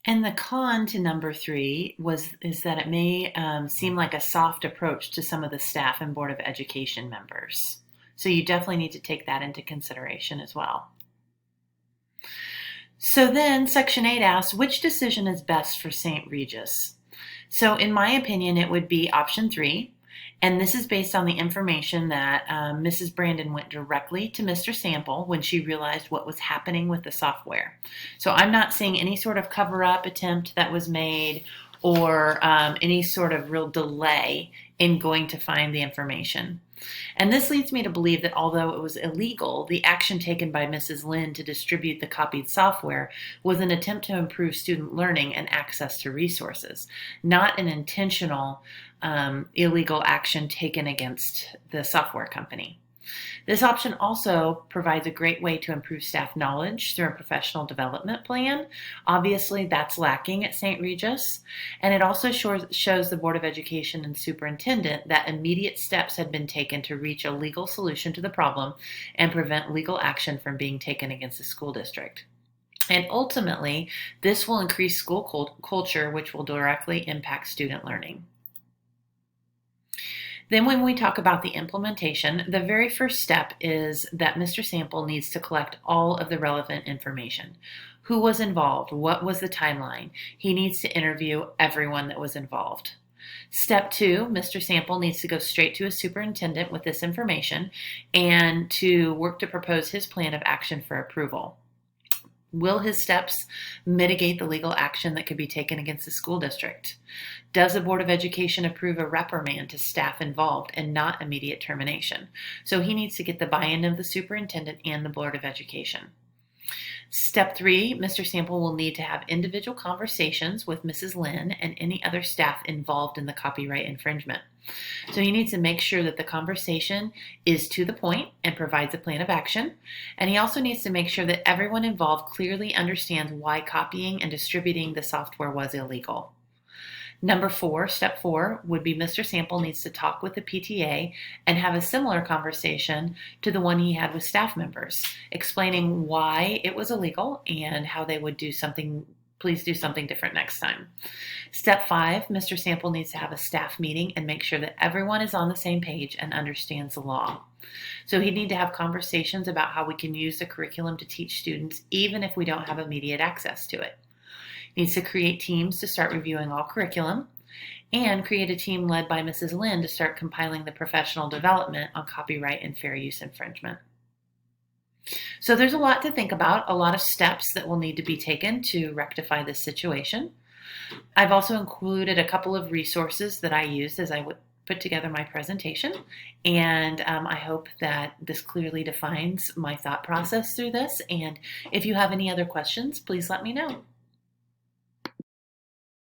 And the con to number three is that it may seem like a soft approach to some of the staff and Board of Education members. So you definitely need to take that into consideration as well. So then Section 8 asks, which decision is best for St. Regis? So in my opinion, it would be option 3. And this is based on the information that Mrs. Brandon went directly to Mr. Sample when she realized what was happening with the software. So I'm not seeing any sort of cover-up attempt that was made or any sort of real delay in going to find the information. And this leads me to believe that although it was illegal, the action taken by Mrs. Lynn to distribute the copied software was an attempt to improve student learning and access to resources, not an intentional illegal action taken against the software company. This option also provides a great way to improve staff knowledge through a professional development plan. Obviously, that's lacking at St. Regis. And it also shows the Board of Education and superintendent that immediate steps had been taken to reach a legal solution to the problem and prevent legal action from being taken against the school district. And ultimately, this will increase school culture, which will directly impact student learning. Then when we talk about the implementation, the very first step is that Mr. Sample needs to collect all of the relevant information. Who was involved? What was the timeline? He needs to interview everyone that was involved. Step 2, Mr. Sample needs to go straight to his superintendent with this information and to work to propose his plan of action for approval. Will his steps mitigate the legal action that could be taken against the school district? Does the Board of Education approve a reprimand to staff involved and not immediate termination? So he needs to get the buy-in of the superintendent and the Board of Education. Step 3, Mr. Sample will need to have individual conversations with Mrs. Lynn and any other staff involved in the copyright infringement. So he needs to make sure that the conversation is to the point and provides a plan of action. And he also needs to make sure that everyone involved clearly understands why copying and distributing the software was illegal. Number 4, step 4, would be Mr. Sample needs to talk with the PTA and have a similar conversation to the one he had with staff members, explaining why it was illegal and how they would please do something different next time. Step 5, Mr. Sample needs to have a staff meeting and make sure that everyone is on the same page and understands the law. So he'd need to have conversations about how we can use the curriculum to teach students even if we don't have immediate access to it. Needs to create teams to start reviewing all curriculum and create a team led by Mrs. Lynn to start compiling the professional development on copyright and fair use infringement. So there's a lot to think about, a lot of steps that will need to be taken to rectify this situation. I've also included a couple of resources that I used as I would put together my presentation, and I hope that this clearly defines my thought process through this. And if you have any other questions, please let me know.